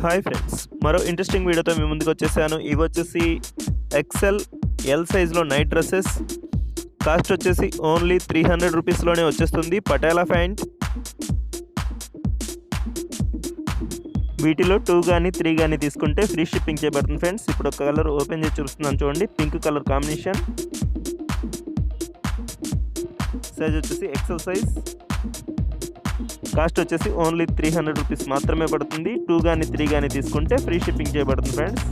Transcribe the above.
Hi friends, మరో interesting వీడియోతో మీ ముందుకు వచ్చేసాను. ఇవి వచ్చేసి ఎక్సెల్ ఎల్ సైజ్లో నైట్ డ్రెస్సెస్. కాస్ట్ వచ్చేసి ఓన్లీ 300 రూపీస్లోనే వచ్చేస్తుంది. పటాలా ప్యాంట్. వీటిలో 2 కానీ 3 కానీ తీసుకుంటే ఫ్రీ షిప్పింగ్ చేయబడుతుంది ఫ్రెండ్స్. ఇప్పుడు ఒక కలర్ ఓపెన్ చేసి చూస్తున్నాను చూడండి, పింక్ కలర్ కాంబినేషన్. సైజ్ వచ్చేసి ఎక్సెల్ సైజ్. కాస్ట్ వచ్చేసి ఓన్లీ 300 రూపీస్ మాత్రమే పడుతుంది. 2 కానీ 3 కానీ తీసుకుంటే ఫ్రీ షిప్పింగ్ చేయబడుతుంది ఫ్రెండ్స్.